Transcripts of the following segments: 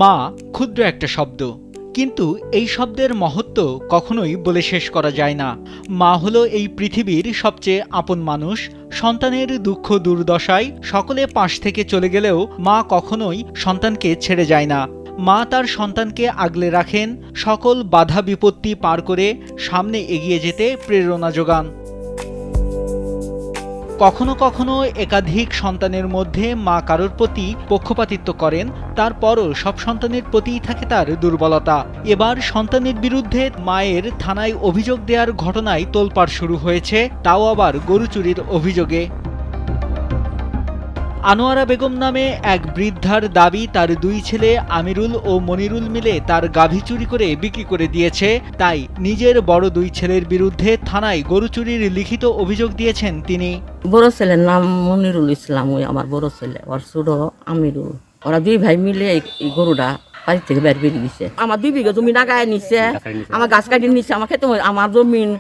মা ক্ষুদ্র একটা শব্দ, কিন্তু এই শব্দের মহত্ব কখনোই বলে শেষ করা যায় না। মা হলো এই পৃথিবীর সবচেয়ে আপন মানুষ। সন্তানের দুঃখ দুর্দশায় সকলে পাশ থেকে চলে গেলেও মা কখনোই সন্তানকে ছেড়ে যায় না। মা তার সন্তানকে আগলে রাখেন, সকল বাধা বিপত্তি পার করে সামনে এগিয়ে যেতে প্রেরণা যোগান। কখনো কখনো একাধিক সন্তানের মধ্যে মা কারোর প্রতি পক্ষপাতিত্ব করেন, তারপরও সব সন্তানের প্রতিই থাকে তার দুর্বলতা। এবার সন্তানের বিরুদ্ধে মায়ের থানায় অভিযোগ দেওয়ার ঘটনায় তোলপাড় শুরু হয়েছে, তাও আবার গরু চুরির অভিযোগে। আনোয়ারা বেগম নামে এক বৃদ্ধার দাবি, তার দুই ছেলে আমিরুল ও মনিরুল মিলে তার গাভী চুরি করে বিক্রি করে দিয়েছে। তাই নিজের বড় দুই ছেলের বিরুদ্ধে থানায় গরু চুরির লিখিত অভিযোগ দিয়েছেন তিনি। বড় ছেলের নাম মনিরুল ইসলাম, ওই আমার বড় ছেলে, ওর ছোট আমিরুল। ওরা দুই ভাই মিলে এই গরুটা বাড়ি থেকে বের বেরিয়ে দিছে। আমার 2 বিঘা জমি নাগায় নিচ্ছে, আমার গাছ কাটিয়ে নিচ্ছে, আমার খেতে আমার জমিন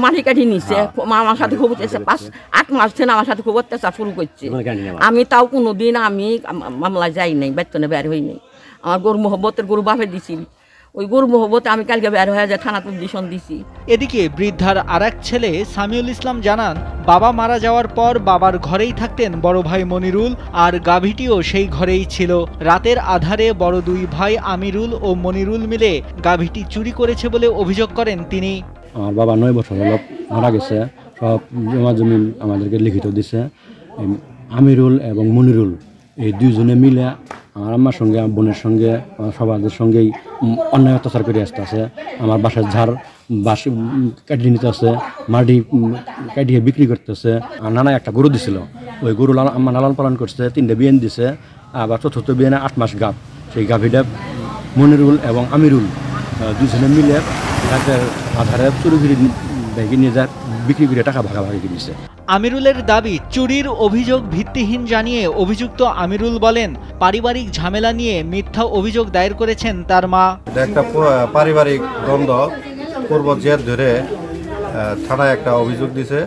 মাটি কাটিয়ে নিচ্ছে। আমার সাথে খুব 7-8 মাস থেকে আমার সাথে খুব অত্যাচার শুরু করছে। আমি তাও কোনোদিন আমি মামলায় যাই নাই, বেতনে বের হই নাই। আমার গরু মহব্বতের গরু বাপে দিছি, ওই গরু মহব্বতে আমি কালকে বের হয়ে যায় থানাতে ডিসন দিছি। এদিকে বৃদ্ধার আরেক ছেলে সামিউল ইসলাম জানান, বাবা মারা যাওয়ার পর বাবার ঘরেই থাকতেন বড় ভাই মনিরুল, আর গাভীটিও সেই ঘরেই ছিল। রাতের আধারে বড় দুই ভাই আমিরুল ও মনিরুল মিলে গাভীটি চুরি করেছে বলে অভিযোগ করেন তিনি। আমার বাবা 9 বছর হলো মারা গেছে, সব জমা জমিন আমাদেরকে লিখিত দিছে। আমিরুল এবং মনিরুল এই দুইজনে মিলে আমার আম্মার সঙ্গে, আমার বোনের সঙ্গে, আমার সবাদের সঙ্গেই অন্যায় অত্যাচার করে আসতেছে। আমার বাসার ঝাড় বাসি কাটিয়ে নিতে আছে, মাটি কাটিয়ে বিক্রি করতেছে। আর নানা একটা গরু দিছিল, ওই গরু আমার লালন পালন করছে, 3টে বিয়ান দিছে, আবার 4র্থ বিয়ানে 8 মাস গাভ। সেই গাভীটা মনিরুল এবং আমিরুল দুজনে মিলে রাতের আধারে চুরি করে ব্যাগে নিয়ে যায়, বিক্রি করে টাকা ভাগাভাগি দিচ্ছে। আমিরুলের দাবি, চুরির অভিযোগ ভিত্তিহীন জানিয়ে অভিযুক্ত আমিরুল বলেন, পারিবারিক ঝামেলা নিয়ে মিথ্যা অভিযোগ দায়ের করেছেন তার মা। এটা একটা পারিবারিক দ্বন্দ্ব, পূর্ব জের ধরে থানায় একটা অভিযোগ দিছে।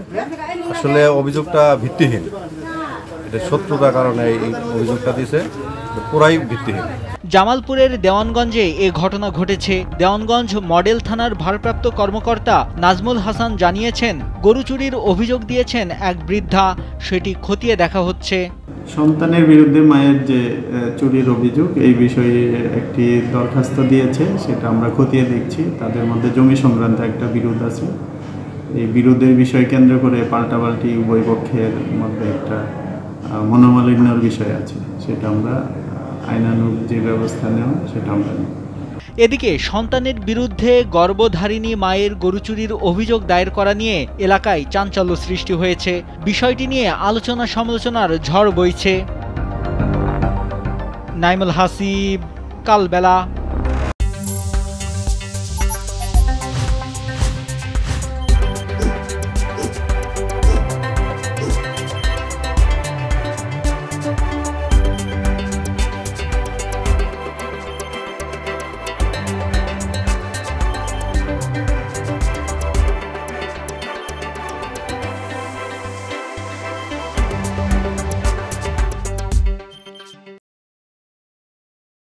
আসলে অভিযোগটা ভিত্তিহীন, এটা শত্রুতার কারণে এই অভিযোগটা দিছে, পুরাই ভিত্তিহীন। জামালপুরের দেওয়ানগঞ্জে এ ঘটনা ঘটেছে। দেওয়ানগঞ্জ মডেল থানার ভারপ্রাপ্ত কর্মকর্তা নাজমুল হাসান জানিয়েছেন, গরু চুরির অভিযোগ দিয়েছেন এক বৃদ্ধা, সেটি খতিয়ে দেখা হচ্ছে। সন্তানের বিরুদ্ধে মায়ের যে চুরির অভিযোগ, এই বিষয়ে একটি দরখাস্ত দিয়েছে, সেটা আমরা খতিয়ে দেখছি। তাদের মধ্যে জমি সংক্রান্ত একটা বিরোধ আছে, এই বিরোধের বিষয় কেন্দ্র করে পাল্টাপাল্টি উভয় পক্ষের মধ্যে একটা মনোমালিন্যর বিষয় আছে, সেটা আমরা আইনানুগ যে ব্যবস্থা নেওয়া সেটা আমরা নিই। এদিকে সন্তানের বিরুদ্ধে গর্ভধারিণী মায়ের গরু চুরির অভিযোগ দায়ের করা নিয়ে এলাকায় চাঞ্চল্য সৃষ্টি হয়েছে। বিষয়টি নিয়ে আলোচনা সমালোচনার ঝড় বইছে। নাইমুল হাসিব, কালবেলা।